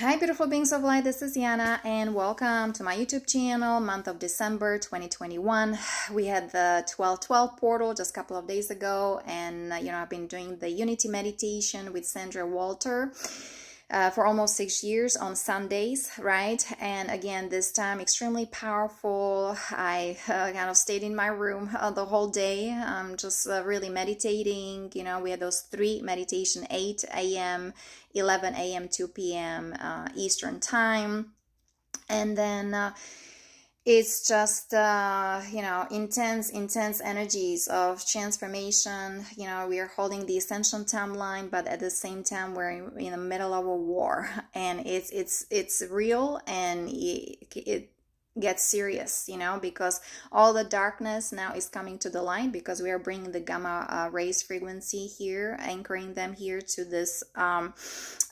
Hi beautiful beings of light, this is Yana and welcome to my YouTube channel, month of December 2021. We had the 12/12 portal just a couple of days ago, and I've been doing the unity meditation with Sandra Walter for almost 6 years on Sundays, right? And again, this time extremely powerful. I kind of stayed in my room the whole day, just really meditating. We had those 3 meditation, 8 a.m., 11 a.m., 2 p.m. Eastern time. And then it's just, intense energies of transformation. We are holding the Ascension timeline, but at the same time, we're in the middle of a war, and it's real, and it gets serious, because all the darkness now is coming to the light, because we are bringing the gamma rays frequency here, anchoring them here to this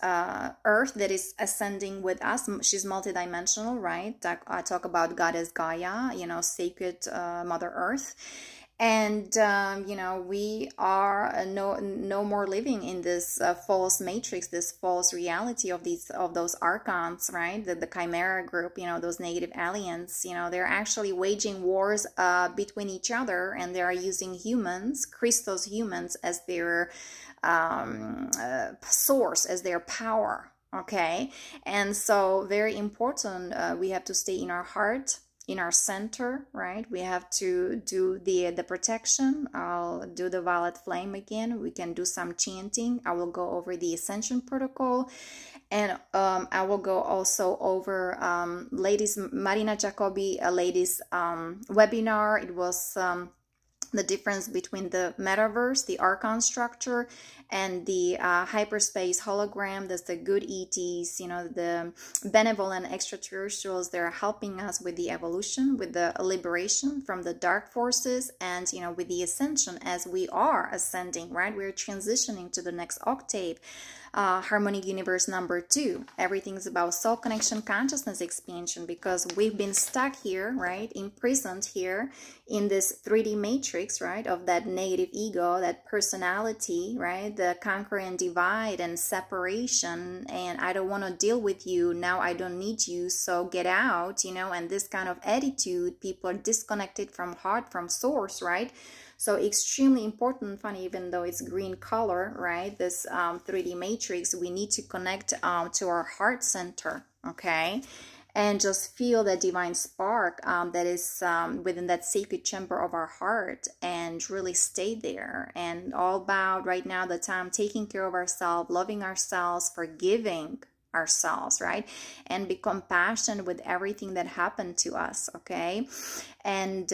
earth that is ascending with us. She's multidimensional, right? I talk about Goddess Gaia, sacred Mother Earth. And we are no more living in this false matrix, this false reality of those archons, right? The chimera group, those negative aliens. They're actually waging wars between each other, and they are using humans, Christos humans, as their source, as their power. Okay, and so very important. We have to stay in our heart, in our center, right? We have to do the protection. I'll do the violet flame again. We can do some chanting. I will go over the Ascension protocol, and I will go also over ladies Marina Jacobi ladies webinar. It was the difference between the Metaverse, the Archon structure, and the Hyperspace hologram. That's the good ETs, the benevolent extraterrestrials. They're helping us with the evolution, with the liberation from the dark forces, and, with the ascension as we are ascending, right? We're transitioning to the next octave. Harmonic universe number 2. Everything's about soul connection, consciousness expansion, because we've been stuck here, right, imprisoned here in this 3D matrix, right, of that negative ego, that personality, right, the conquer and divide and separation, and I don't want to deal with you now, I don't need you, so get out, and this kind of attitude. People are disconnected from heart, from source, right? So extremely important, funny, even though it's green color, right? This 3D matrix, we need to connect to our heart center, okay? And just feel that divine spark that is within that sacred chamber of our heart, and really stay there. And all about right now, the time taking care of ourselves, loving ourselves, forgiving ourselves, right? And be compassionate with everything that happened to us, okay? And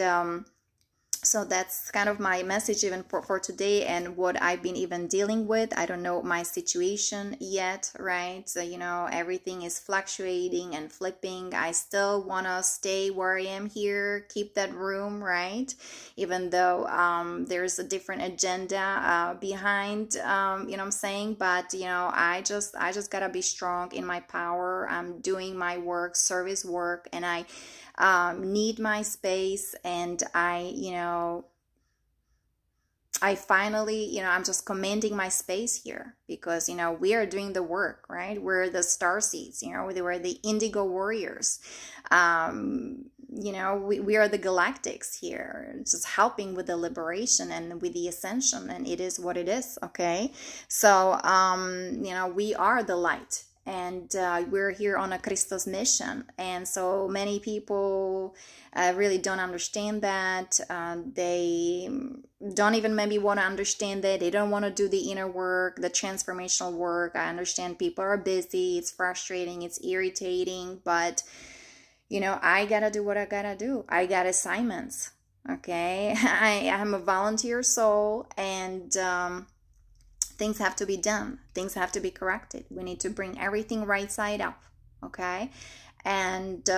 so that's kind of my message even for today, and what I've been even dealing with. I don't know my situation yet, right? So, everything is fluctuating and flipping. I still want to stay where I am here, keep that room, right? Even though there's a different agenda behind, what I'm saying? But, I just gotta be strong in my power. I'm doing my work, service work, and I need my space, and I finally, I'm just commanding my space here, because, we are doing the work, right? We're the starseeds, we're the Indigo warriors. We are the Galactics here, just helping with the liberation and with the ascension, and it is what it is, okay? So, we are the light. And we're here on a Christos mission. And so many people really don't understand that. They don't even maybe want to understand that. They don't want to do the inner work, the transformational work. I understand people are busy. It's frustrating. It's irritating. But, I got to do what I got to do. I got assignments. Okay. I am a volunteer soul, and things have to be done. Things have to be corrected. We need to bring everything right side up, okay? And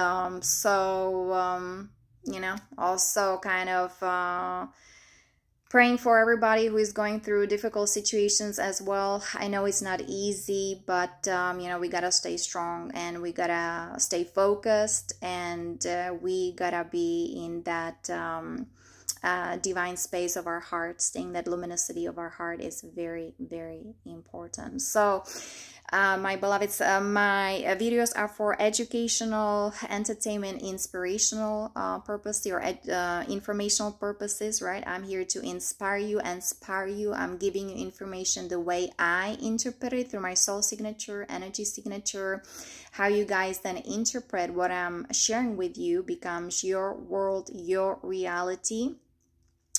also kind of praying for everybody who is going through difficult situations as well. I know it's not easy, but we gotta stay strong, and we gotta stay focused, and we gotta be in that divine space of our heart. Staying that luminosity of our heart is very, very important. So My beloveds, my videos are for educational, entertainment, inspirational purpose or informational purposes, right? I'm here to inspire you. I'm giving you information the way I interpret it through my soul signature, energy signature. How you guys then interpret what I'm sharing with you becomes your world, your reality.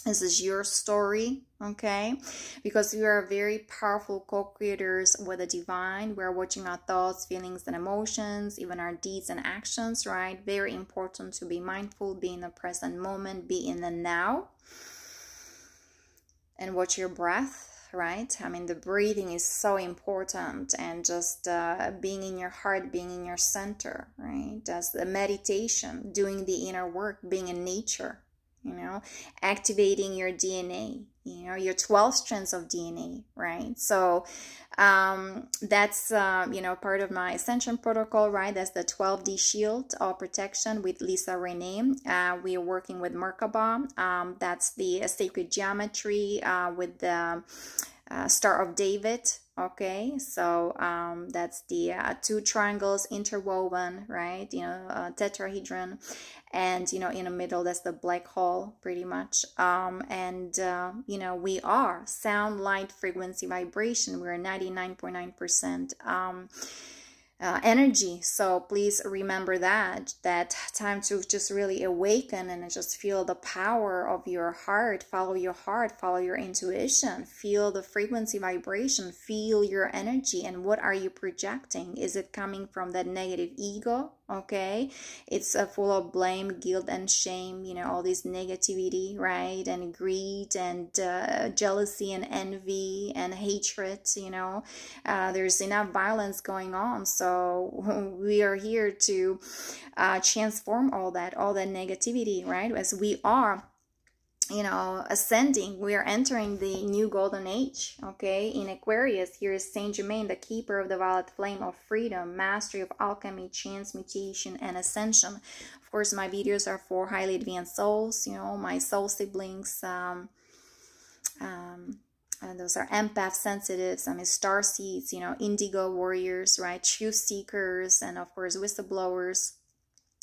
This is your story, okay? Because we are very powerful co-creators with the divine. We're watching our thoughts, feelings, and emotions, even our deeds and actions, right? Very important to be mindful, be in the present moment, be in the now, and watch your breath, right? I mean, the breathing is so important, and just being in your heart, being in your center, right? That's the meditation, doing the inner work, being in nature, you know, activating your DNA, you know, your 12 strands of DNA, right? So that's, you know, part of my Ascension protocol, right? That's the 12D shield of protection with Lisa Renee. We are working with Merkaba. That's the sacred geometry with the Star of David. Okay, so that's the two triangles interwoven, right? You know, tetrahedron, and you know, in the middle that's the black hole, pretty much. You know, we are sound, light, frequency, vibration. We're 99.9% energy. So please remember that time to just really awaken and just feel the power of your heart. Follow your intuition, feel the frequency, vibration, feel your energy. And what are you projecting? Is it coming from that negative ego? Okay, it's full of blame, guilt, and shame, you know, all this negativity, right? And greed and jealousy and envy and hatred, you know. There's enough violence going on, so we are here to transform all that negativity, right? As we are, you know, ascending, we are entering the new golden age, okay? In Aquarius, here is Saint Germain, the keeper of the violet flame of freedom, mastery of alchemy, transmutation, and ascension. Of course, my videos are for highly advanced souls, you know, my soul siblings. And those are empath sensitives, I mean, star seeds, you know, indigo warriors, right? Truth seekers, and of course, whistleblowers.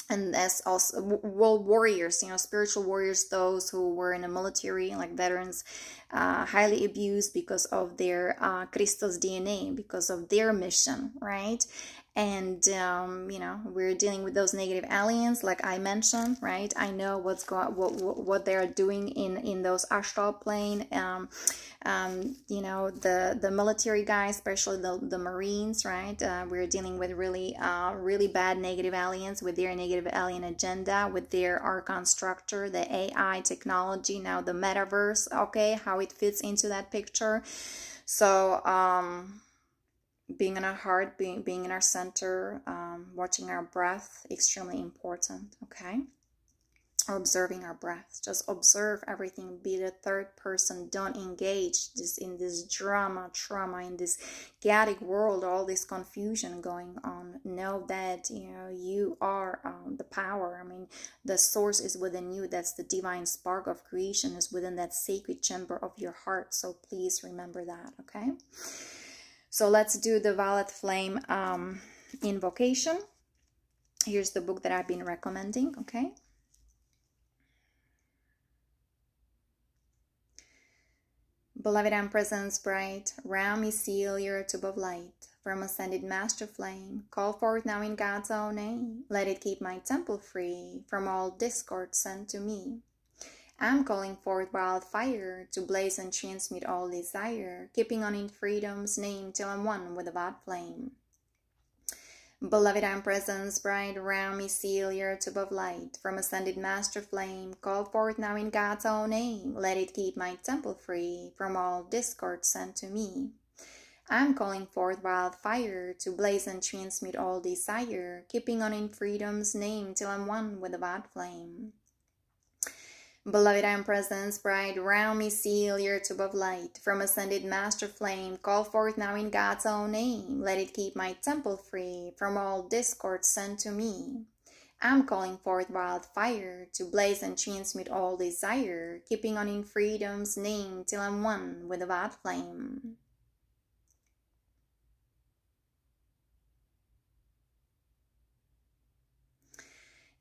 And as also world warriors, you know, spiritual warriors, those who were in the military, like veterans, highly abused because of their Christos DNA, because of their mission, right? And you know, we're dealing with those negative aliens, like I mentioned, right? I know what they are doing in those astral plane. You know, the military guys, especially the Marines, right? We're dealing with really bad negative aliens with their negative alien agenda, with their archon structure, the AI technology, now the Metaverse, okay, how it fits into that picture. So being in our heart, being in our center, watching our breath, extremely important, okay? Observing our breath. Just observe everything. Be the third person. Don't engage in this trauma, in this chaotic world, all this confusion going on. Know that, you know, you are the power. I mean, the source is within you. That's the divine spark of creation is within that sacred chamber of your heart. So please remember that, okay? So let's do the violet flame invocation. Here's the book that I've been recommending, okay? Beloved Empress bright, round me seal your tube of light. From ascended master flame, call forth now in God's own name. Let it keep my temple free from all discord sent to me. I'm calling forth wildfire to blaze and transmute all desire, keeping on in freedom's name till I'm one with the God flame. Beloved Empress bright, round me seal your tube of light. From ascended master flame, call forth now in God's own name. Let it keep my temple free from all discord sent to me. I'm calling forth wildfire to blaze and transmute all desire, keeping on in freedom's name till I'm one with the God flame. Beloved Empress bright, round me seal your tube of light. From ascended master flame, call forth now in God's own name. Let it keep my temple free from all discord sent to me. I'm calling forth wildfire to blaze and transmute all desire, keeping on in freedom's name till I'm one with the God flame.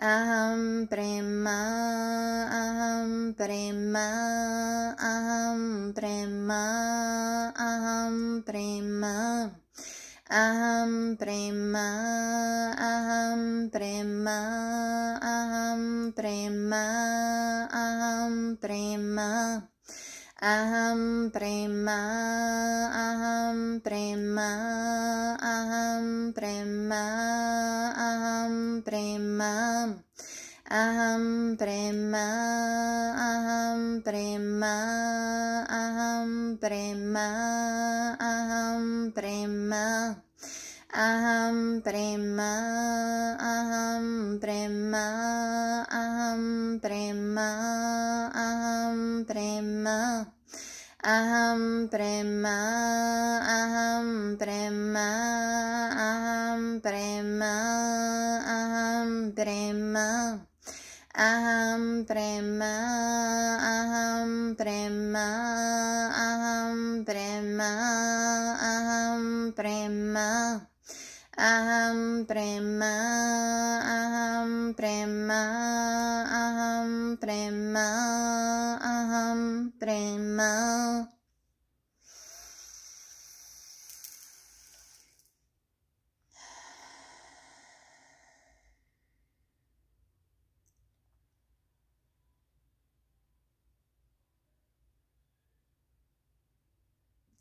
Aham Prema, Aham Prema, Aham Prema, Aham Prema. Aham Prema, Aham Prema, Aham Prema, Aham Prema. Aham Prema, Aham Prema, Aham Prema, Aham Prema. Aham Prema, Aham Prema, Aham Prema, Aham Prema. Aham Prema, Aham Prema, Aham Prema, Aham Prema. Aham Prema, Aham Prema, Aham Prema, Aham Prema. Aham Prema, Aham Prema, Aham Prema, Aham Prema. Aham Prema, Aham Prema, Aham Prema, Aham Prema.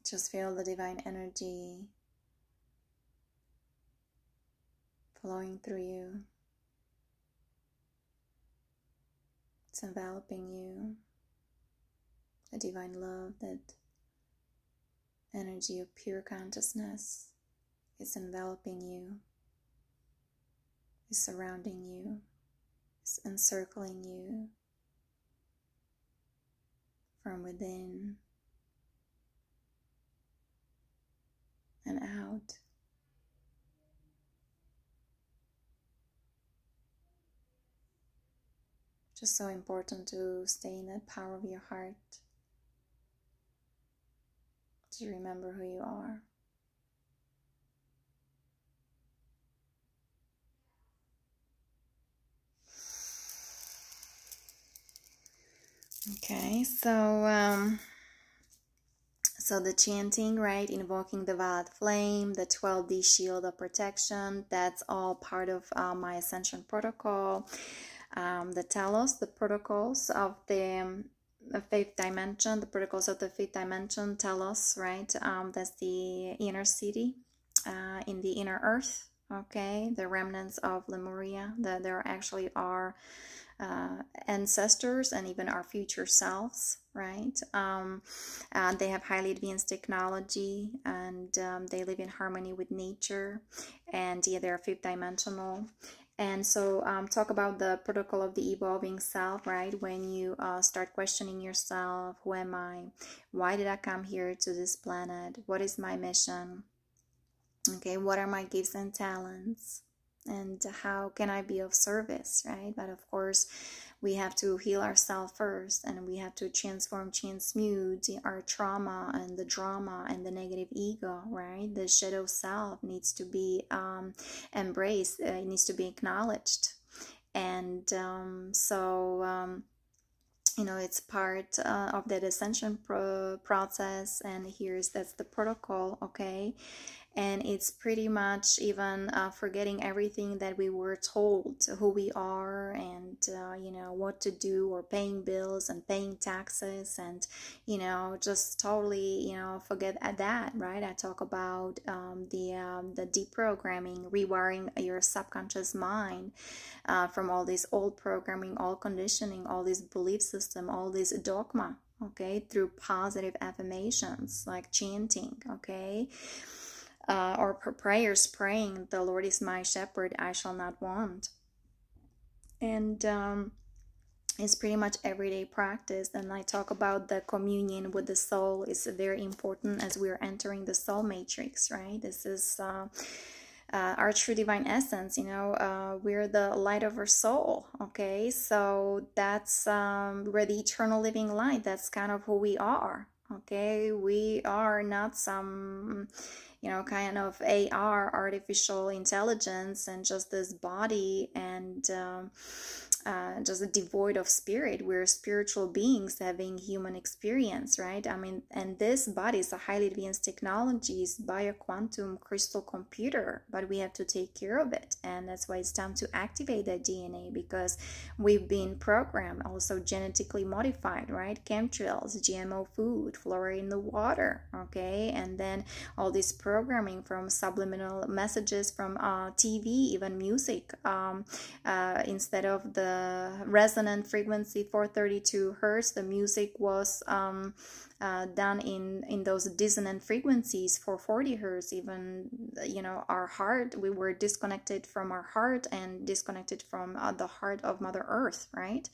Just feel the divine energy flowing through you. It's enveloping you. The divine love, that energy of pure consciousness is enveloping you, is surrounding you, is encircling you from within and out. Just so important to stay in that power of your heart, to remember who you are. Okay, so the chanting, right, invoking the violet flame, the 12D shield of protection, that's all part of my Ascension protocol. The telos, the protocols of the fifth dimension, the protocols of the fifth dimension tell us, right, that's the inner city in the inner earth, okay, the remnants of Lemuria, that there actually are ancestors and even our future selves, right? They have highly advanced technology, and they live in harmony with nature, and yeah, they're fifth dimensional. And so talk about the protocol of the evolving self, right? When you start questioning yourself, who am I? Why did I come here to this planet? What is my mission? Okay, what are my gifts and talents? And how can I be of service, right? But of course, we have to heal ourselves first, and we have to transmute our trauma and the drama and the negative ego, right? The shadow self needs to be embraced, it needs to be acknowledged. And you know, it's part of that ascension process, and that's the protocol, okay? And it's pretty much even forgetting everything that we were told, who we are, and you know, what to do, or paying bills and paying taxes, and you know, just totally, you know, forget that, right? I talk about the deprogramming, rewiring your subconscious mind from all this old programming, all conditioning, all this belief system, all this dogma, okay, through positive affirmations like chanting, okay, or prayers, praying, the Lord is my shepherd, I shall not want. And it's pretty much everyday practice. And I talk about the communion with the soul is very important as we are entering the soul matrix, right? This is our true divine essence, you know, we're the light of our soul, okay? So that's we're the eternal living light. That's kind of who we are, okay? We are not some, you know, kind of AR, artificial intelligence, and just this body, and just devoid of spirit. We're spiritual beings having human experience, right? I mean, and this body is a highly advanced technology, is bioquantum crystal computer, but we have to take care of it. And that's why it's time to activate that DNA, because we've been programmed, also genetically modified, right? Chemtrails, GMO food, fluoride in the water, okay? And then all this programming from subliminal messages from TV, even music, instead of the resonant frequency 432 hertz, the music was done in those dissonant frequencies for 40 hertz. Even, you know, our heart, we were disconnected from our heart and disconnected from the heart of Mother Earth, right?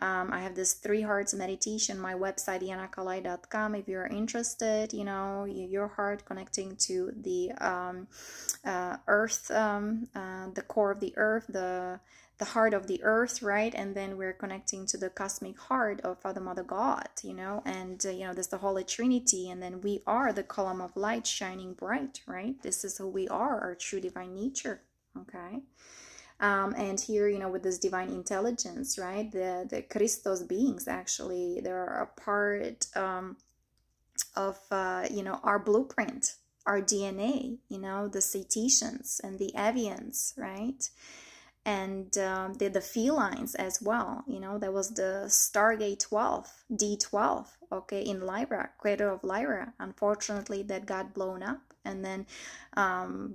I have this 3 hearts meditation, my website yanakalai.com, if you're interested, you know, your heart connecting to the earth, the core of the earth, the heart of the earth, right? And then we're connecting to the cosmic heart of Father, Mother, God, you know, and you know, there's the Holy Trinity, and then we are the column of light shining bright, right? This is who we are, our true divine nature, okay? And here, you know, with this divine intelligence, right, the Christos beings, actually, they're a part of you know, our blueprint, our DNA, you know, the cetaceans and the avians, right? And the felines as well, you know, that was the Stargate 12, D12, okay, in Lyra, crater of Lyra. Unfortunately, that got blown up, and then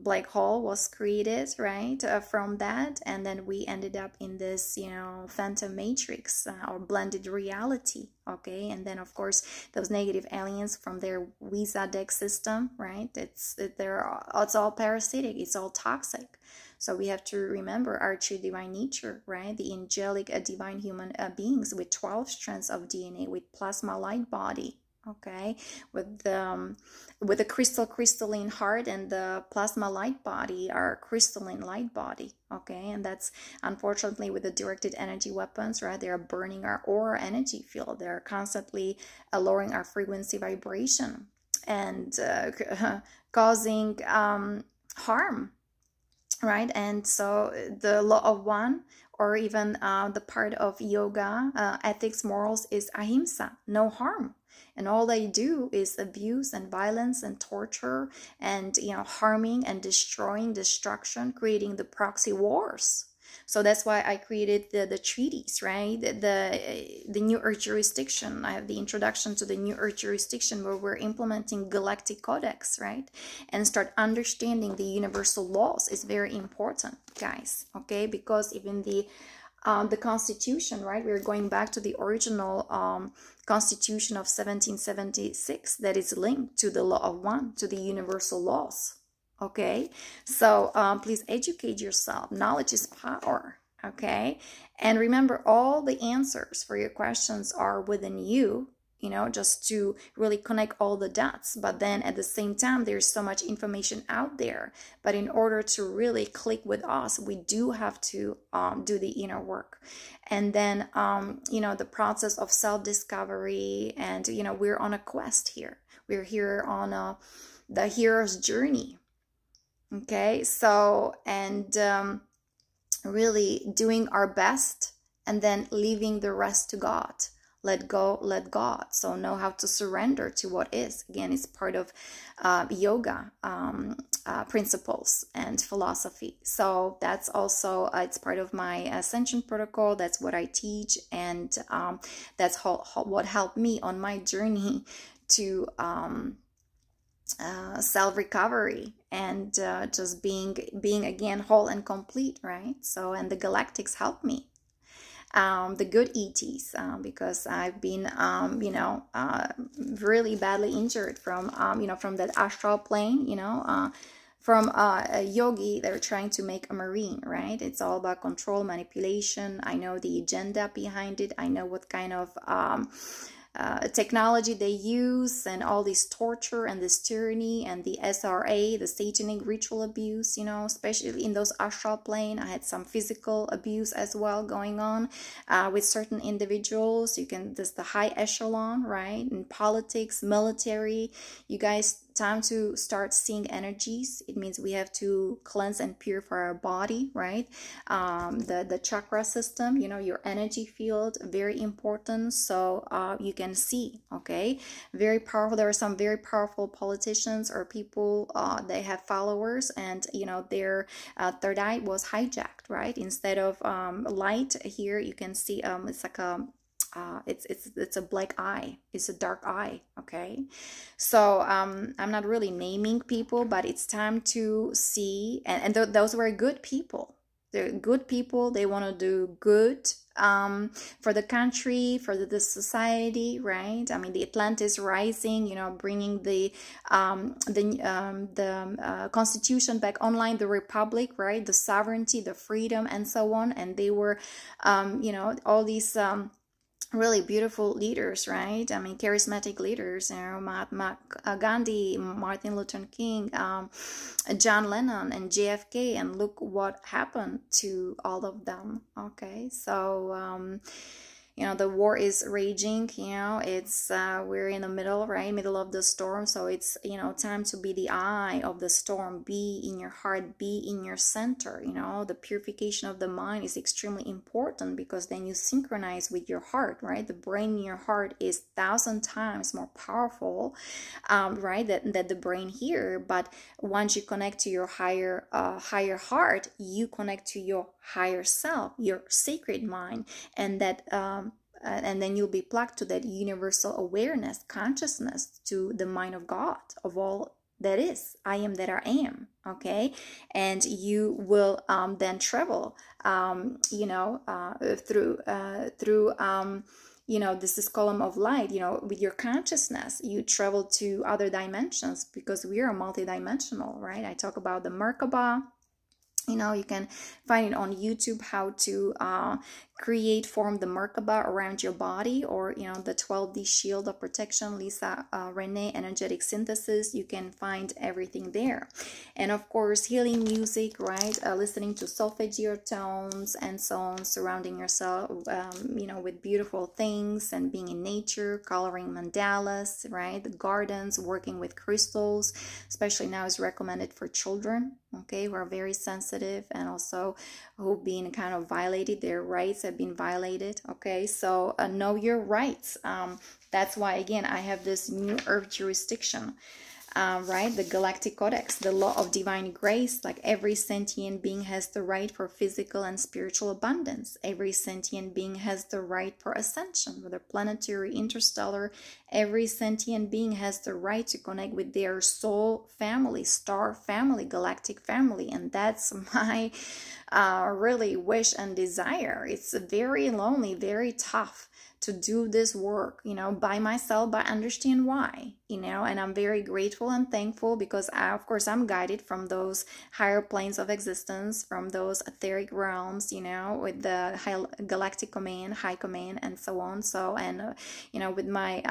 black hole was created, right, from that, and then we ended up in this, you know, phantom matrix, or blended reality, okay? And then, of course, those negative aliens from their Visa deck system, right, it's all parasitic, it's all toxic. So we have to remember our true divine nature, right? The angelic divine human beings with 12 strands of DNA, with plasma light body, okay? With the crystalline heart and the plasma light body, our crystalline light body, okay? And that's, unfortunately, with the directed energy weapons, right? They are burning our aura energy field. They're constantly lowering our frequency vibration and causing harm, right? And so the law of one, or even the part of yoga, ethics, morals, is ahimsa, no harm. And all they do is abuse and violence and torture and, you know, harming and destroying, destruction, creating the proxy wars. So that's why I created the treaties, right? The New Earth jurisdiction. I have the introduction to the New Earth jurisdiction, where we're implementing Galactic Codex, right? And start understanding the universal laws is very important, guys, okay? Because even the Constitution, right? We're going back to the original Constitution of 1776 that is linked to the law of one, to the universal laws. Okay, so please educate yourself. Knowledge is power, okay? And remember, all the answers for your questions are within you, you know, just to really connect all the dots. But then at the same time, there's so much information out there. But in order to really click with us, we do have to do the inner work. And then, you know, the process of self-discovery. And, you know, we're on a quest here. We're here on the hero's journey. Okay, so, and really doing our best, and then leaving the rest to God. Let go, let God. So know how to surrender to what is. Again, it's part of yoga principles and philosophy. So that's also, it's part of my Ascension protocol. That's what I teach, and that's what helped me on my journey to self-recovery and just being again whole and complete, right? So, and the Galactics helped me, the good ETs, because I've been you know, really badly injured from you know, from that astral plane, you know, from a yogi. They're trying to make a marine, right? It's all about control, manipulation. I know the agenda behind it. I know what kind of technology they use, and all this torture and this tyranny and the SRA, the satanic ritual abuse, you know, especially in those astral plane. I had some physical abuse as well going on with certain individuals. You can, this the high echelon, right? In politics, military, you guys time to start seeing energies. It means we have to cleanse and purify our body, right? The chakra system, you know, your energy field, very important. So you can see, okay, very powerful. There are some very powerful politicians or people, they have followers, and you know, their third eye was hijacked, right? Instead of light here, you can see it's like a it's a black eye, it's a dark eye, okay? So I'm not really naming people, but it's time to see, and those were good people. They're good people. They want to do good for the country, for the society, right? I mean, the Atlantis rising, you know, bringing the Constitution back online, the Republic, right? The sovereignty, the freedom, and so on. And they were, you know, all these really beautiful leaders, right? I mean, charismatic leaders, you know, Mahatma Gandhi, Martin Luther King, John Lennon, and JFK, and look what happened to all of them, okay? So, you know, the war is raging, you know, it's, we're in the middle, right? Middle of the storm. So it's, you know, time to be the eye of the storm, be in your heart, be in your center, you know, the purification of the mind is extremely important, because then you synchronize with your heart, right? The brain in your heart is 1,000 times more powerful, right? That the brain here. But once you connect to your higher heart, you connect to your higher self, your sacred mind, and that, and then you'll be plugged to that universal awareness, consciousness, to the mind of God, of all that is. I am that I am, okay? And you will then travel, you know, through you know, this is column of light, you know, with your consciousness, you travel to other dimensions, because we are multidimensional, right? I talk about the Merkaba. You know, you can find it on YouTube, how to form the Merkaba around your body, or, you know, the 12D shield of protection, Lisa Renee energetic synthesis. You can find everything there. And of course, healing music, right? Listening to solfeggio tones and so on, surrounding yourself, you know, with beautiful things, and being in nature, coloring mandalas, right? The gardens, working with crystals, especially now is recommended for children, okay, who are very sensitive, and also who've been kind of violated, their rights have been violated, okay? So know your rights. That's why, again, I have this new earth jurisdiction, right? The Galactic Codex, the law of divine grace. Like, every sentient being has the right for physical and spiritual abundance. Every sentient being has the right for ascension, whether planetary, interstellar. Every sentient being has the right to connect with their soul family, star family, galactic family. And that's my really wish and desire. It's very lonely, very tough to do this work, you know, by myself, but I understand why, you know, and I'm very grateful and thankful, because of course, I'm guided from those higher planes of existence, from those etheric realms, you know, with the galactic command, high command, and so on. So, and, you know, with my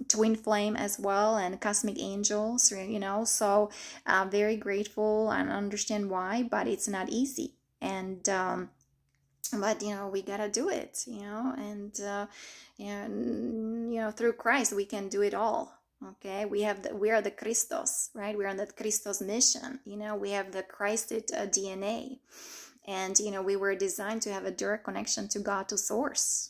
twin flame as well, and cosmic angels, you know, so very grateful and understand why, but it's not easy. And, but, you know, we gotta do it, you know, and, you know, through Christ, we can do it all. Okay, we are the Christos, right? We're on that Christos mission. You know, we have the Christed DNA, and, you know, we were designed to have a direct connection to God, to source.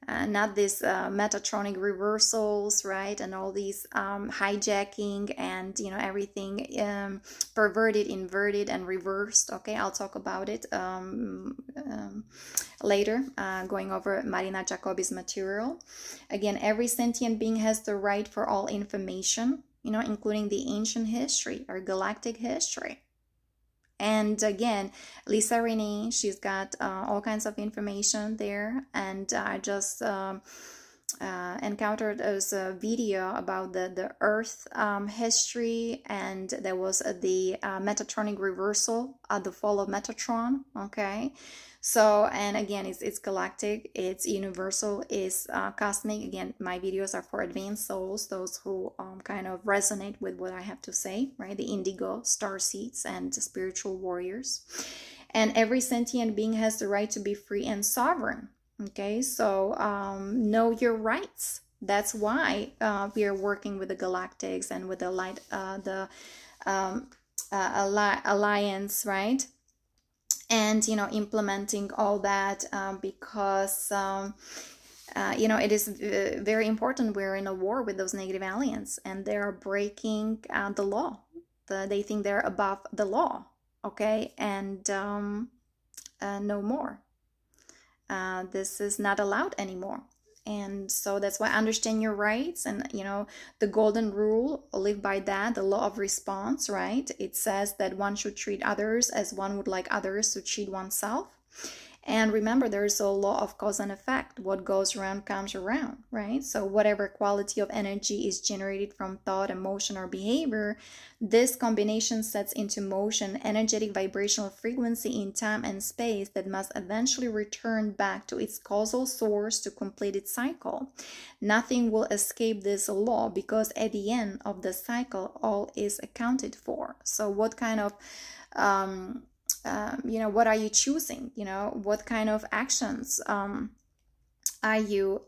Not these metatronic reversals, right? And all these hijacking, and, you know, everything perverted, inverted, and reversed. Okay, I'll talk about it later, going over Marina Jacobi's material. Again, every sentient being has the right for all information, you know, including the ancient history or galactic history. And again, Lisa Renee, she's got all kinds of information there. And I just encountered a video about the Earth history, and there was the Metatronic reversal, the fall of Metatron. Okay, so, and again, it's galactic, it's universal, it's cosmic. Again, my videos are for advanced souls, those who kind of resonate with what I have to say, right? The Indigo, star seeds, and spiritual warriors. And every sentient being has the right to be free and sovereign. Okay, so know your rights. That's why we are working with the Galactics and with the light, alliance, right? And implementing all that, because it is very important. We're in a war with those negative aliens, and they are breaking the law. They think they're above the law, okay? And no more. This is not allowed anymore. And so that's why understand your rights, and the golden rule, live by that, the law of response, right? It says that one should treat others as one would like others to treat oneself. And remember, there's a law of cause and effect. What goes around comes around, right? So whatever quality of energy is generated from thought, emotion, or behavior, this combination sets into motion energetic vibrational frequency in time and space that must eventually return back to its causal source to complete its cycle. Nothing will escape this law, because at the end of the cycle, all is accounted for. So what kind of what are you choosing? What kind of actions are you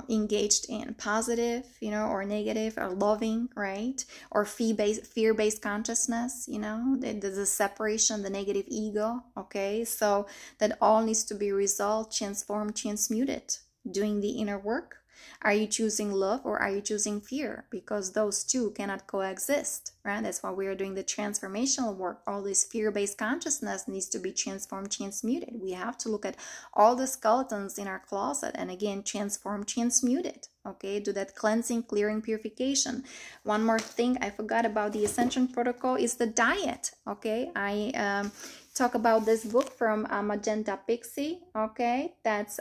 engaged in? Positive, or negative, or loving, right? Or fear-based consciousness, the separation, the negative ego, okay? So that all needs to be resolved, transformed, transmuted. Doing the inner work. Are you choosing love, or are you choosing fear? Because those two cannot coexist, right? That's why we are doing the transformational work. All this fear-based consciousness needs to be transformed, transmuted. We have to look at all the skeletons in our closet and again, transform, transmuted. Okay, do that cleansing, clearing, purification. One more thing I forgot about the Ascension protocol is the diet. Okay, I talk about this book from Magenta Pixie. Okay, that's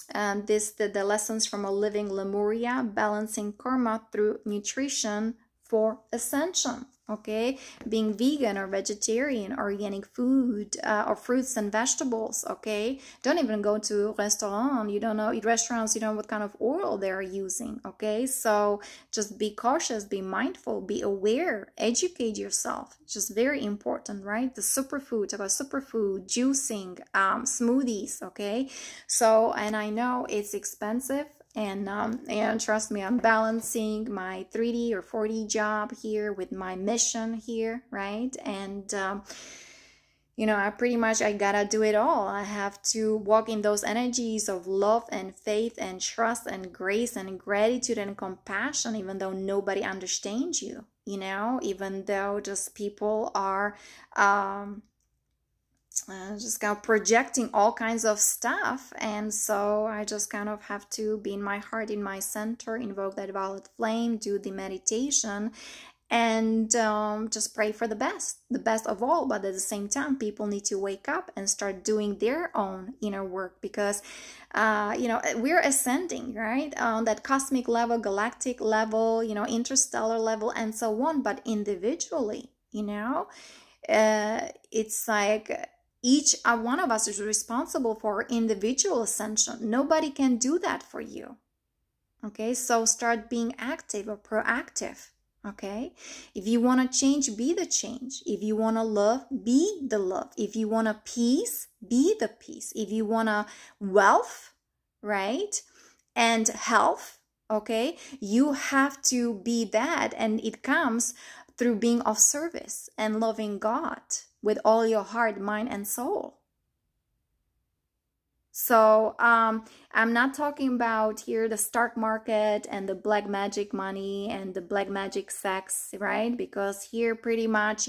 the lessons from a living Lemuria, balancing karma through nutrition for ascension. Okay, being vegan or vegetarian, organic food, or fruits and vegetables. Okay, don't even go to restaurants. You don't know what kind of oil they're using. Okay, so just be cautious, be mindful, be aware, educate yourself. Just very important, right? The superfood, talk about superfood, juicing, smoothies. Okay, so, and I know it's expensive. And trust me, I'm balancing my 3D or 4D job here with my mission here, right? And I gotta do it all. I have to walk in those energies of love and faith and trust and grace and gratitude and compassion, even though nobody understands you, even though just people are just kind of projecting all kinds of stuff. And so I just kind of have to be in my heart, in my center, invoke that violet flame, do the meditation, and just pray for the best of all. But at the same time, people need to wake up and start doing their own inner work, because we're ascending, right, on that cosmic level, galactic level, interstellar level, and so on. But individually, it's like each one of us is responsible for individual ascension. Nobody can do that for you. Okay, so start being active or proactive. Okay, if you want to change, be the change. If you want to love, be the love. If you want a peace, be the peace. If you want a wealth, right, and health, okay, you have to be that. And it comes through being of service and loving God with all your heart, mind, and soul. So I'm not talking about here the stock market and the black magic money and the black magic sex, right? Because here pretty much,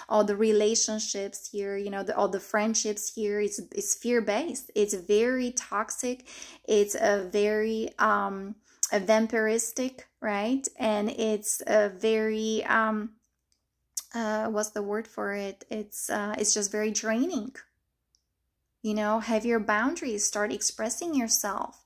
all the relationships here, all the friendships here, it's fear-based. It's very toxic. It's a very vampiristic, right? And it's a very what's the word for it? It's just very draining. Have your boundaries, start expressing yourself,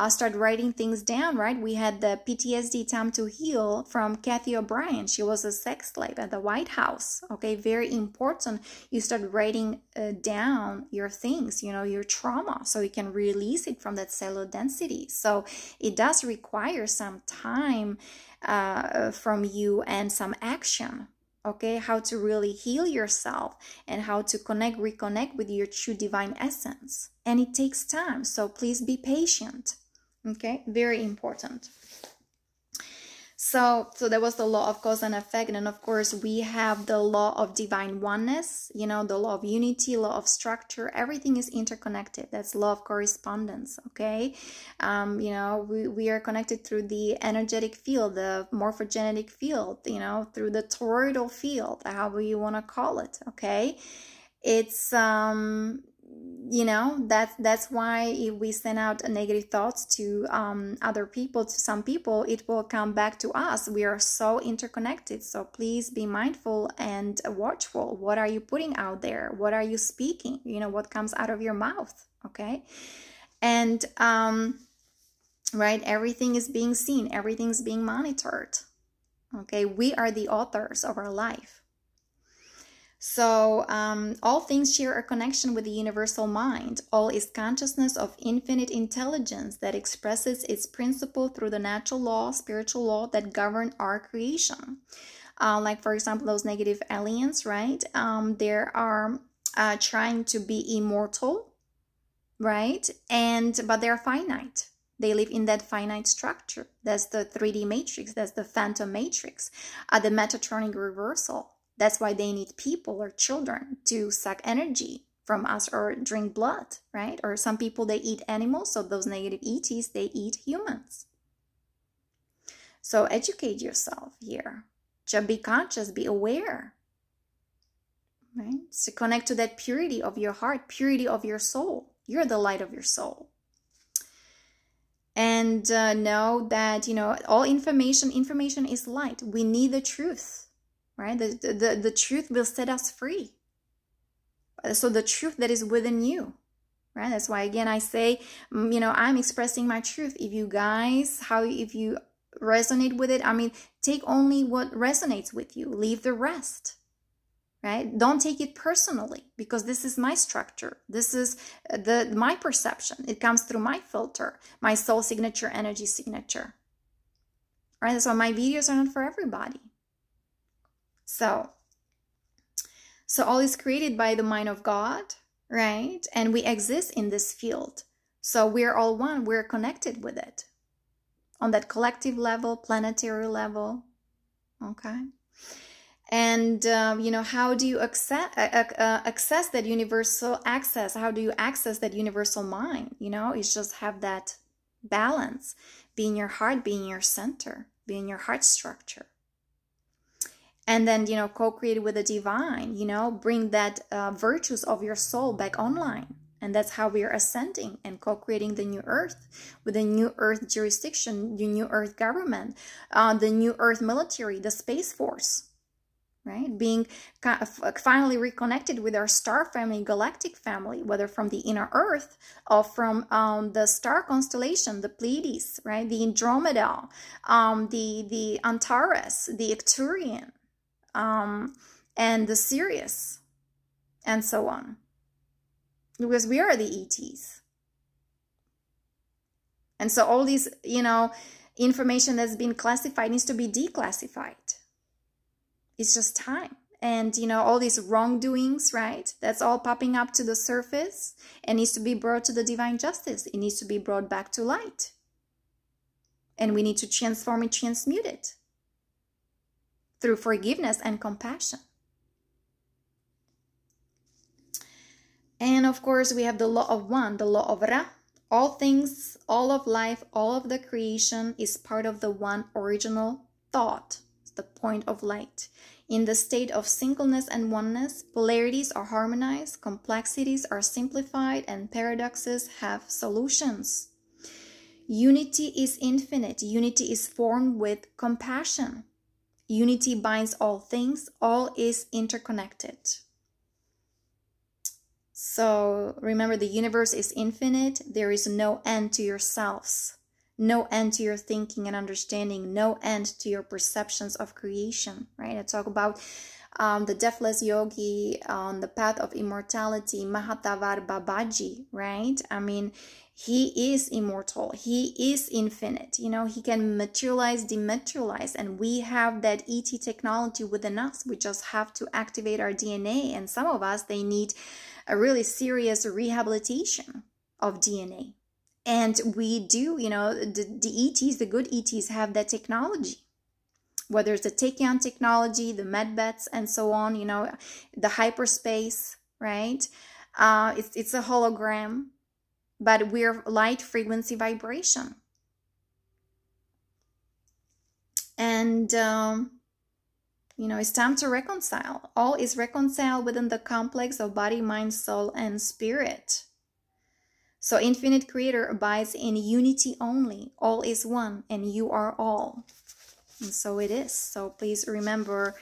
start writing things down, right? We had the PTSD Time to Heal from Kathy O'Brien. She was a sex slave at the White House. Okay, very important. You start writing down your things, your trauma, so you can release it from that cellular density. So it does require some time from you and some action. Okay, how to really heal yourself and how to reconnect with your true divine essence. And it takes time, so please be patient. Okay, very important. So that was the law of cause and effect. And of course, we have the law of divine oneness, the law of unity, law of structure. Everything is interconnected. That's law of correspondence, okay? We are connected through the energetic field, the morphogenetic field, through the toroidal field, however you want to call it, okay? It's that's why if we send out negative thoughts to other people, to some people, it will come back to us. We are so interconnected. So please be mindful and watchful. What are you putting out there? What are you speaking? What comes out of your mouth? Okay. And right, everything is being seen, everything's being monitored. Okay, we are the authors of our life. So all things share a connection with the universal mind. All is consciousness of infinite intelligence that expresses its principle through the natural law, spiritual law that govern our creation. Like, for example, those negative aliens, right? They are trying to be immortal, right? But they're finite. They live in that finite structure. That's the 3D matrix. That's the phantom matrix. The Metatronic reversal. That's why they need people or children to suck energy from us or drink blood, right? Or some people, they eat animals. So those negative ETs, they eat humans. So educate yourself here. Just be conscious, be aware, right? So connect to that purity of your heart, purity of your soul. You're the light of your soul. And know that, all information is light. We need the truth. Right? The truth will set us free. So the truth that is within you, right? That's why, again, I say, I'm expressing my truth. If you resonate with it, take only what resonates with you. Leave the rest, right? Don't take it personally, because this is my structure. This is my perception. It comes through my filter, my soul signature, energy signature, right? That's why my videos are not for everybody. So all is created by the mind of God, right? And we exist in this field. So we're all one. We're connected with it on that collective level, planetary level, okay? And, how do you access that universal access? How do you access that universal mind? It's just have that balance. Be in your heart, be in your center, be in your heart structure. And then, co-create with the divine, bring that virtues of your soul back online. And that's how we are ascending and co-creating the new earth with the new earth jurisdiction, the new earth government, the new earth military, the space force, right? Being finally reconnected with our star family, galactic family, whether from the inner earth or from the star constellation, the Pleiades, right? The Andromeda, the Antares, the Icturian, and the Sirius, and so on, because we are the ETs. And so all these, information that's been classified needs to be declassified. It's just time. And, all these wrongdoings, right? That's all popping up to the surface and needs to be brought to the divine justice. It needs to be brought back to light. And we need to transform and transmute it through forgiveness and compassion. And of course, we have the law of one, the law of Ra. All things, all of life, all of the creation is part of the one original thought, the point of light. In the state of singleness and oneness, polarities are harmonized, complexities are simplified, and paradoxes have solutions. Unity is infinite. Unity is formed with compassion. Unity binds all things. All is interconnected. So remember, the universe is infinite. There is no end to yourselves, no end to your thinking and understanding, no end to your perceptions of creation, right? I talk about the deathless yogi on the path of immortality, Mahatavar Babaji, right? He is immortal. He is infinite. He can materialize, dematerialize, and we have that ET technology within us. We just have to activate our DNA. And some of us, they need a really serious rehabilitation of DNA. And we do, the ETs, the good ETs have that technology, whether it's the Tachyon technology, the medbeds, and so on, the hyperspace, right? It's a hologram, but we're light, frequency, vibration. And, it's time to reconcile. All is reconciled within the complex of body, mind, soul, and spirit. So infinite creator abides in unity only. All is one, and you are all. And so it is. So please remember,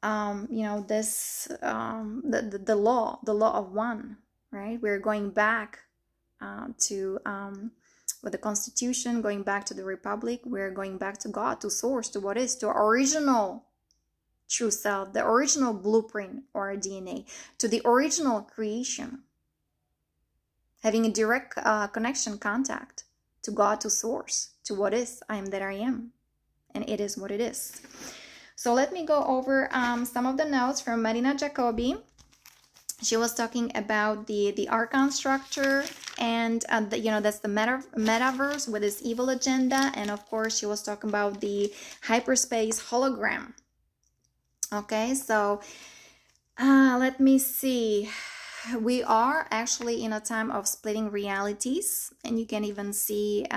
this, the law of one, right? We're going back to with the Constitution, going back to the Republic. We're going back to God, to source, to what is, to our original true self, the original blueprint or our DNA, to the original creation. Having a direct connection, contact to God, to source, to what is, I am that I am. And it is what it is. So let me go over some of the notes from Marina Jacobi. She was talking about the archon structure, and that's the metaverse with its evil agenda. And of course, she was talking about the hyperspace hologram. Okay, so let me see. We are actually in a time of splitting realities, and you can even see,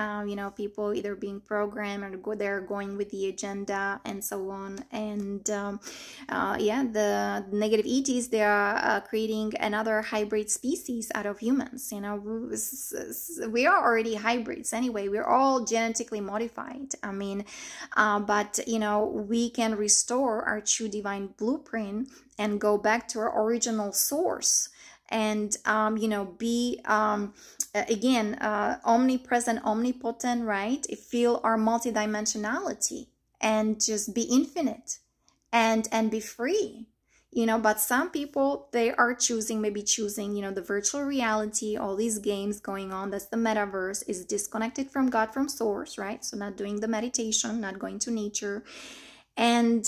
people either being programmed or they're going with the agenda and so on. And the negative ETs, they are creating another hybrid species out of humans. We are already hybrids anyway. We're all genetically modified. But we can restore our true divine blueprint and go back to our original source. And be again omnipresent, omnipotent, right? Feel our multidimensionality and just be infinite and be free, but some people, they are choosing the virtual reality, all these games going on. That's the metaverse, is disconnected from God, from source, right? So not doing the meditation, not going to nature. And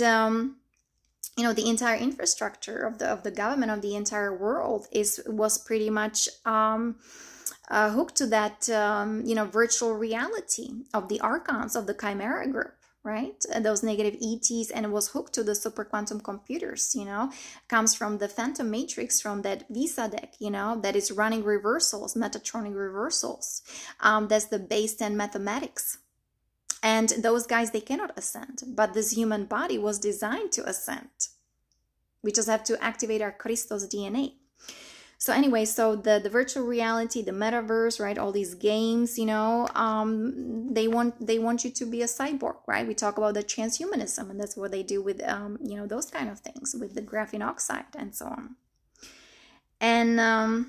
the entire infrastructure of the government of the entire world was pretty much hooked to that virtual reality of the archons of the Chimera group, right? And those negative ETs, and it was hooked to the super quantum computers. Comes from the phantom matrix, from that Visa deck, that is running reversals, Metatronic reversals. That's the base 10 mathematics. And those guys, they cannot ascend, but this human body was designed to ascend. We just have to activate our Christos DNA. So anyway, so the virtual reality, the metaverse, right? All these games, they want you to be a cyborg, right? We talk about the transhumanism, and that's what they do with, those kind of things, with the graphene oxide and so on. And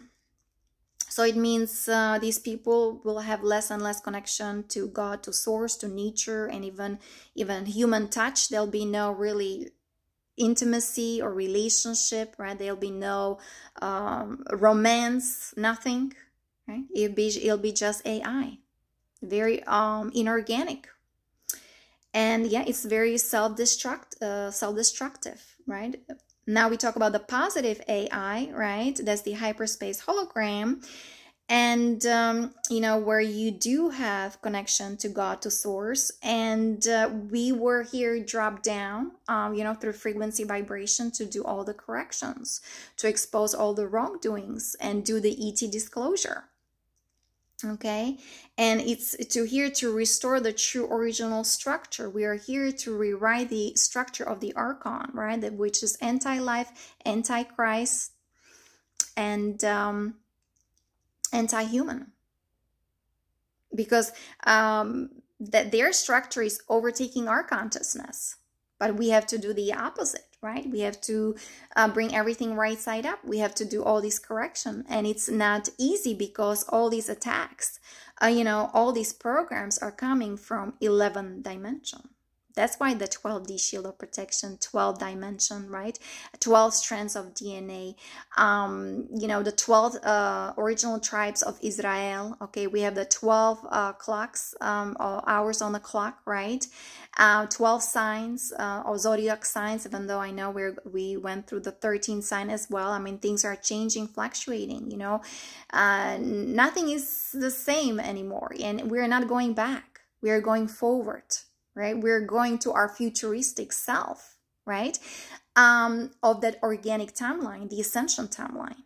so it means these people will have less and less connection to God, to source, to nature, and even human touch. There'll be no really intimacy or relationship, right? There'll be no romance, nothing, right? It'll be just AI, very inorganic. And yeah, it's very self-destructive, right? Now we talk about the positive AI, right? That's the hyperspace hologram. And, where you do have connection to God, to source. And we were here dropped down, through frequency vibration to do all the corrections, to expose all the wrongdoings and do the ET disclosure. Okay, and it's here to restore the true original structure. We are here to rewrite the structure of the archon, right? Which is anti-life, anti-Christ, and anti-human, because that their structure is overtaking our consciousness. But we have to do the opposite, right? We have to bring everything right side up. We have to do all these correction, and it's not easy because all these attacks, all these programs are coming from 11th dimension. That's why the 12D shield of protection, 12 dimension, right? 12 strands of DNA. You know, the 12 original tribes of Israel. Okay, we have the 12 clocks, hours on the clock, right? 12 signs or zodiac signs, even though I know we went through the 13th sign as well. I mean, things are changing, fluctuating, you know. Nothing is the same anymore, and we're not going back. We are going forward, right? We're going to our futuristic self, right? Of that organic timeline, the Ascension timeline.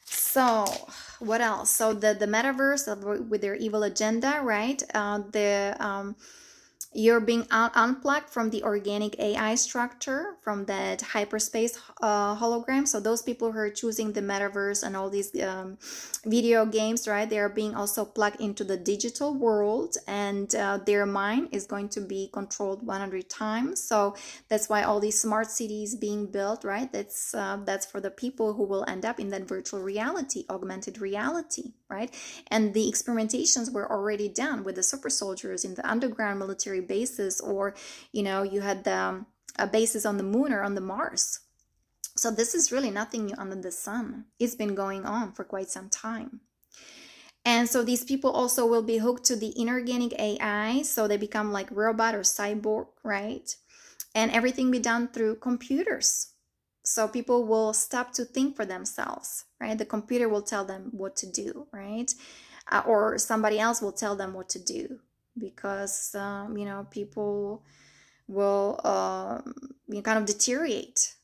So what else? So the Metaverse with their evil agenda, right? You're being unplugged from the organic AI structure, from that hyperspace hologram. So those people who are choosing the Metaverse and all these video games, right, they are being also plugged into the digital world, and their mind is going to be controlled 100 times. So that's why all these smart cities being built, right? That's for the people who will end up in that virtual reality, augmented reality, right? And the experimentations were already done with the super soldiers in the underground military bases, or, you know, you had the bases on the moon or on the Mars. So this is really nothing new under the sun. It's been going on for quite some time. And so these people also will be hooked to the inorganic AI, so they become like robot or cyborg, right? And everything be done through computers. So people will stop to think for themselves, right? The computer will tell them what to do, right? Or somebody else will tell them what to do, because, you know, people will kind of deteriorate.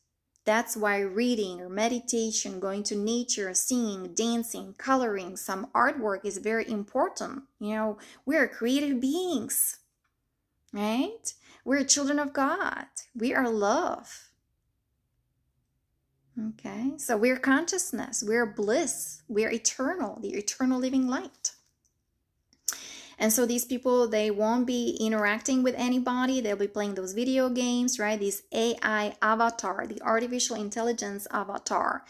That's why reading or meditation, going to nature, singing, dancing, coloring, some artwork is very important. You know, we are creative beings, right? We're children of God. We are love. Okay, so we're consciousness, we're bliss, we're eternal, the eternal living light. And so these people, they won't be interacting with anybody. They'll be playing those video games, right? This AI avatar, the artificial intelligence avatar.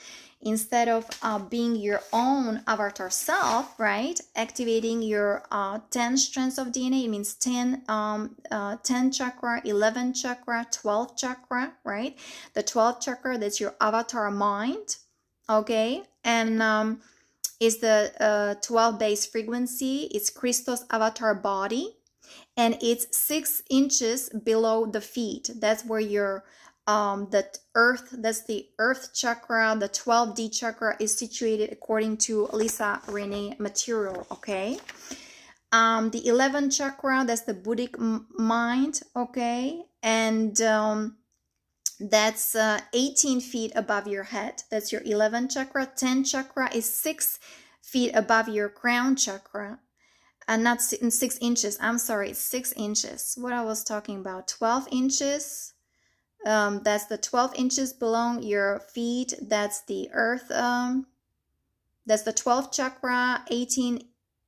Instead of being your own avatar self, right? Activating your 10 strands of DNA. It means 10 chakra, 11 chakra, 12 chakra, right? The 12th chakra, that's your avatar mind, okay? And is the 12 base frequency. It's Christos avatar body, and it's 6 inches below the feet. That's where your that's the earth chakra. The 12D chakra is situated according to Lisa Renee material, okay? The 11th chakra, that's the Buddhic mind, okay? And that's 18 feet above your head. That's your 11th chakra. 10th chakra is 6 feet above your crown chakra. And not 6 inches. I'm sorry, it's 6 inches. What I was talking about, 12 inches. That's the 12 inches below your feet. That's the earth. That's the 12th chakra. 18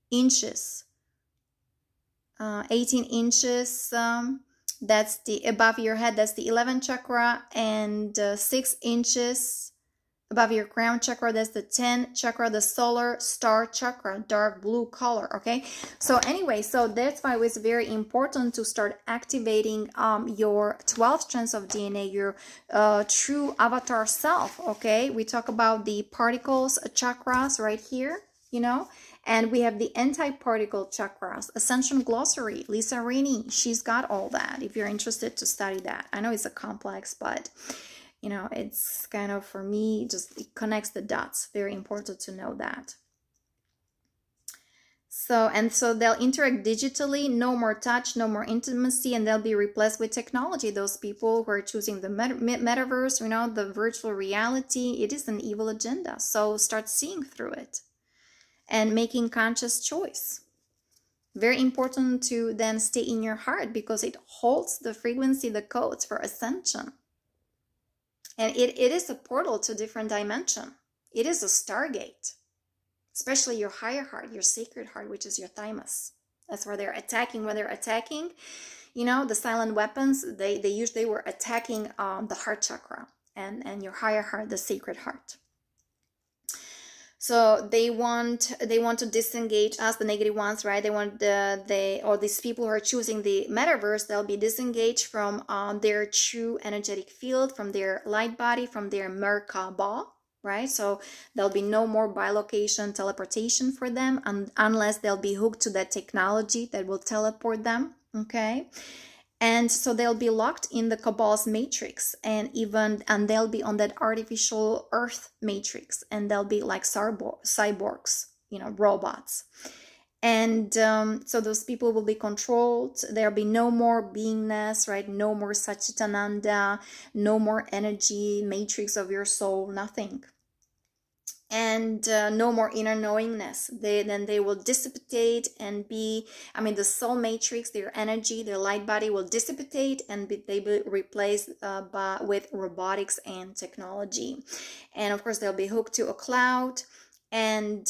inches. 18 inches. That's the above your head. That's the 11th chakra, and 6 inches above your crown chakra. That's the 10th chakra, the solar star chakra, dark blue color. Okay. So anyway, so that's why it's very important to start activating your 12 strands of DNA, your true avatar self. Okay. We talk about the particles chakras right here, you know. And we have the anti-particle chakras, Ascension Glossary, Lisa Renee, she's got all that if you're interested to study that. I know it's a complex, but, you know, it's kind of, for me, just it connects the dots. Very important to know that. So they'll interact digitally, no more touch, no more intimacy, and they'll be replaced with technology. Those people who are choosing the metaverse, you know, the virtual reality, it is an evil agenda. So start seeing through it and making conscious choice. Very important to then stay in your heart, because it holds the frequency, the codes for ascension. And it is a portal to different dimension. It is a stargate, especially your higher heart, your sacred heart, which is your thymus. That's where they're attacking. When they're attacking, you know, the silent weapons, they usually were attacking the heart chakra and your higher heart, the sacred heart. So they want to disengage us, the negative ones, right? They want or these people who are choosing the metaverse, they'll be disengaged from their true energetic field, from their light body, from their Merkaba, right? So there'll be no more bilocation teleportation for them, unless they'll be hooked to that technology that will teleport them, okay? And so they'll be locked in the Cabal's matrix, and they'll be on that artificial Earth matrix, and they'll be like cyborgs, robots. And so those people will be controlled. There'll be no more beingness, right? No more Satchitananda, no more energy, matrix of your soul, nothing. And no more inner knowingness. Then they will dissipate and be, the soul matrix, their energy, their light body will dissipate, and they will be replaced with robotics and technology. And of course, they'll be hooked to a cloud, and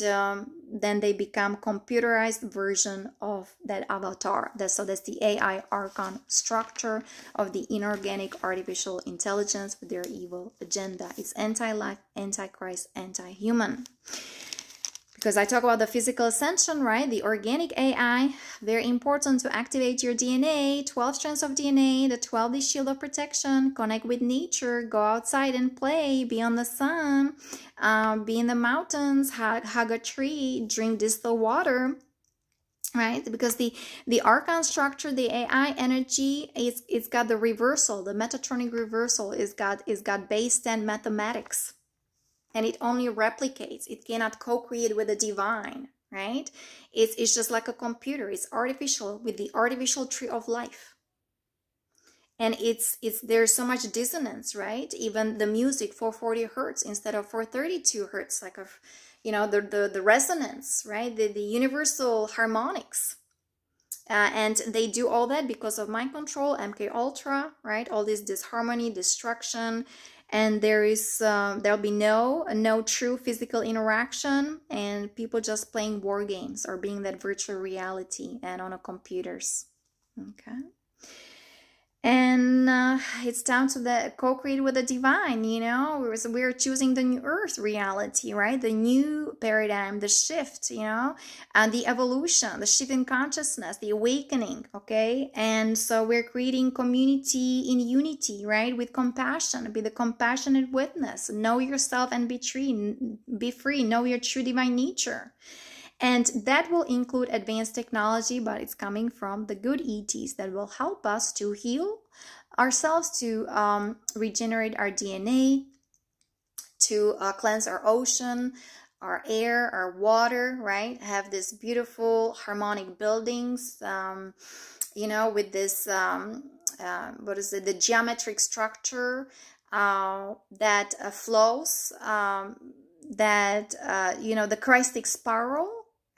then they become computerized version of that avatar. So that's the AI archon structure of the inorganic artificial intelligence with their evil agenda. It's anti-life, anti-Christ, anti-human. Because I talk about the physical ascension, right? The organic AI, very important to activate your DNA, 12 strands of DNA, the 12D shield of protection, connect with nature, go outside and play, be on the sun, be in the mountains, hug a tree, drink distilled water, right? Because the archon structure, the AI energy, it's got the reversal, the metatronic reversal is got base 10 mathematics. And it only replicates. It cannot co-create with the divine, right? It's just like a computer. It's artificial with the artificial tree of life. And there's so much dissonance, right? Even the music, 440 hertz instead of 432 hertz, like the resonance, right? The universal harmonics. And they do all that because of mind control, MK Ultra, right? All this disharmony, destruction. And there'll be no true physical interaction, and people just playing war games or being that virtual reality and on a computers. Okay. And it's down to co-create with the divine, we're choosing the new earth reality, right? The new paradigm, the shift, and the evolution, the shift in consciousness, the awakening, okay? And so we're creating community in unity, right? With compassion, be the compassionate witness, know yourself and be free, know your true divine nature. And that will include advanced technology, but it's coming from the good ETs that will help us to heal ourselves, to regenerate our DNA, to cleanse our ocean, our air, our water, right? Have this beautiful harmonic buildings, with this, the geometric structure that flows, the Christic spiral.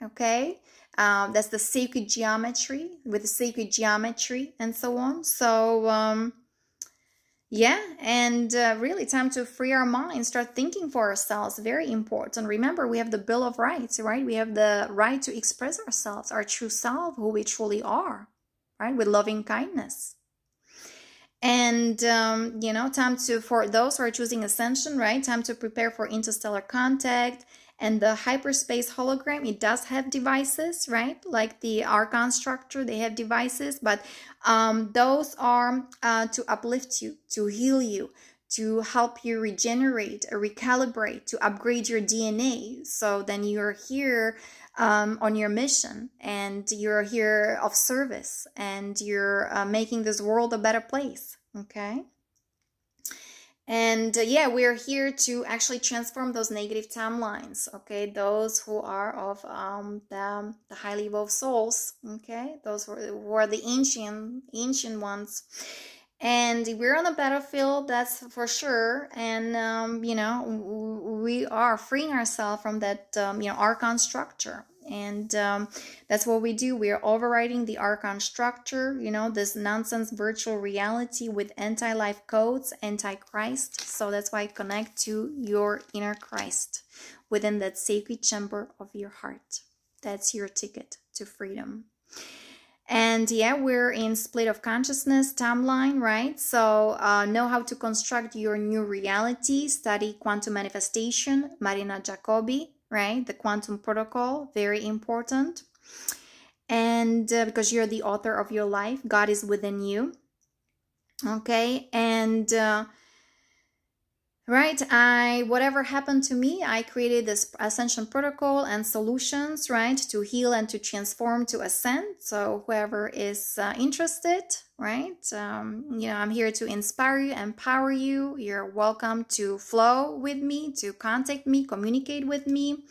Okay, that's the sacred geometry, with the sacred geometry and so on. So really time to free our mind, start thinking for ourselves. Very important. Remember, we have the Bill of Rights, right? We have the right to express ourselves, our true self, who we truly are, right? With loving kindness. And time for those who are choosing ascension, right? Time to prepare for interstellar contact. And the hyperspace hologram, it does have devices, right? Like the archon structure, they have devices, but those are to uplift you, to heal you, to help you regenerate, recalibrate, to upgrade your DNA. So then you're here on your mission, and you're here of service, and you're making this world a better place, okay? And we're here to actually transform those negative timelines, okay? Those who are of the highly evolved souls, okay? Those who are the ancient ones. And we're on the battlefield, that's for sure. And, we are freeing ourselves from that, archon structure. And that's what we do. We are overriding the archon structure, this nonsense virtual reality with anti-life codes, anti-Christ. So that's why I connect to your inner Christ within that sacred chamber of your heart. That's your ticket to freedom. And we're in split of consciousness timeline, right? So know how to construct your new reality. Study quantum manifestation, Marina Jacobi. right? The quantum protocol, very important. And because you're the author of your life, God is within you. Okay, and right, whatever happened to me, I created this ascension protocol and solutions, right, to heal and to transform, to ascend. So whoever is interested, right, I'm here to inspire you, empower you. You're welcome to flow with me, to contact me, communicate with me.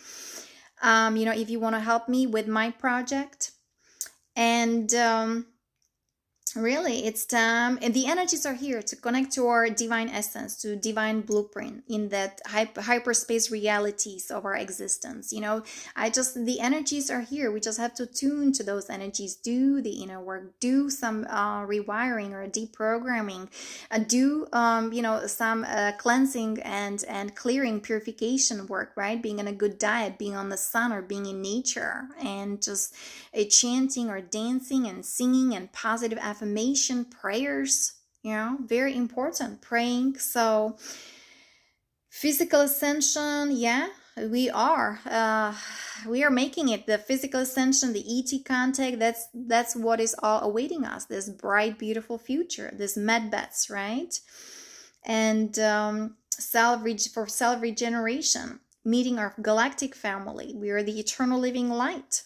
If you want to help me with my project. And really, it's time, and the energies are here to connect to our divine essence, to divine blueprint in that hyperspace realities of our existence. The energies are here. We just have to tune to those energies, do the inner work, do some rewiring or deprogramming, do some cleansing and clearing, purification work, right? Being in a good diet, being on the sun, or being in nature, and just chanting or dancing and singing and positive affirmation prayers, very important, praying. So physical ascension, we are making it, the physical ascension, the ET contact. That's what is all awaiting us, this bright, beautiful future, this medbets, right? And for self-regeneration, meeting our galactic family. We are the eternal living light.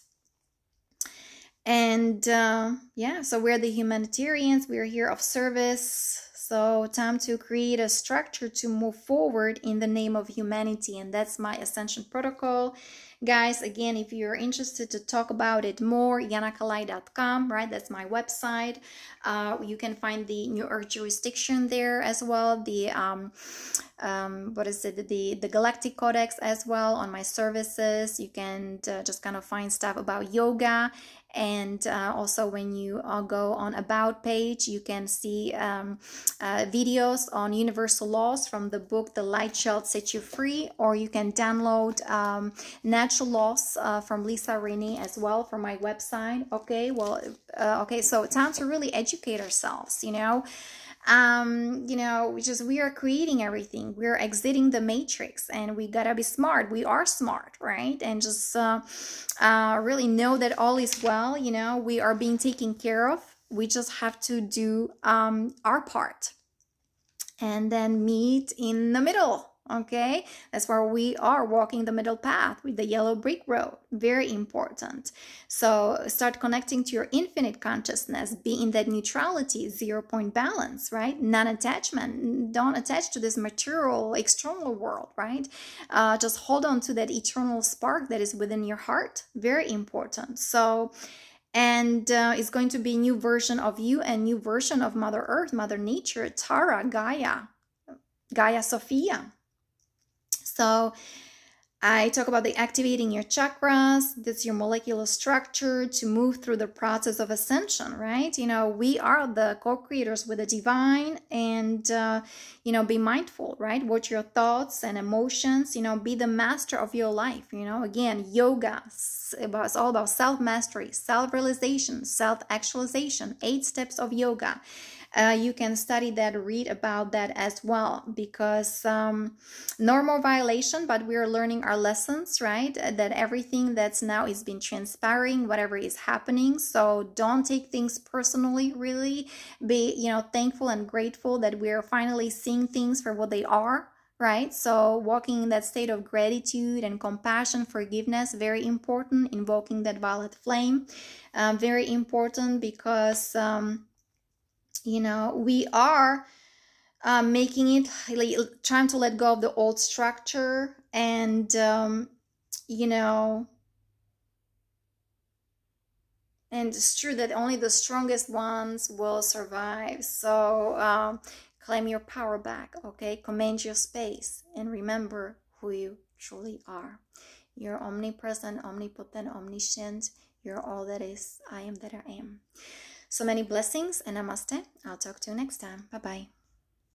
And so we're the humanitarians. We're here of service. So time to create a structure to move forward in the name of humanity. And that's my Ascension protocol. Guys, again, if you're interested to talk about it more, yanakalai.com, right? That's my website. You can find the New Earth jurisdiction there as well. The the Galactic Codex as well on my services. You can just kind of find stuff about yoga. And also when you go on About page, you can see videos on universal laws from the book The Light Shall Set You Free, or you can download natural laws from Lisa Renee as well from my website. Okay, so time to really educate ourselves, we are creating everything. We're exiting the matrix, and we gotta be smart. We are smart, right? And just really know that all is well. We are being taken care of. We just have to do our part, and then meet in the middle. Okay, that's where we are walking the middle path with the yellow brick road. Very important. So start connecting to your infinite consciousness. Be in that neutrality, 0 point balance, right? Non-attachment. Don't attach to this material, external world, right? Just hold on to that eternal spark that is within your heart. Very important. So, and it's going to be a new version of you and new version of Mother Earth, Mother Nature, Tara, Gaia Sophia. So I talk about the activating your chakras. That's your molecular structure to move through the process of ascension, right? We are the co-creators with the divine, and, be mindful, right? Watch your thoughts and emotions, be the master of your life. Again, yoga, it's all about self-mastery, self-realization, self-actualization, 8 steps of yoga. You can study that, read about that as well, because no more violation, but we are learning our lessons, right? That everything that's now is been transpiring, whatever is happening. So don't take things personally, really. Be, thankful and grateful that we're finally seeing things for what they are. Right? So walking in that state of gratitude and compassion, forgiveness, very important. Invoking that violet flame, very important, because we are making it, trying to let go of the old structure, and and it's true that only the strongest ones will survive. So claim your power back, okay? Command your space, and remember who you truly are. You're omnipresent, omnipotent, omniscient. You're all that is. I am that I am. So many blessings, and namaste. I'll talk to you next time. Bye-bye.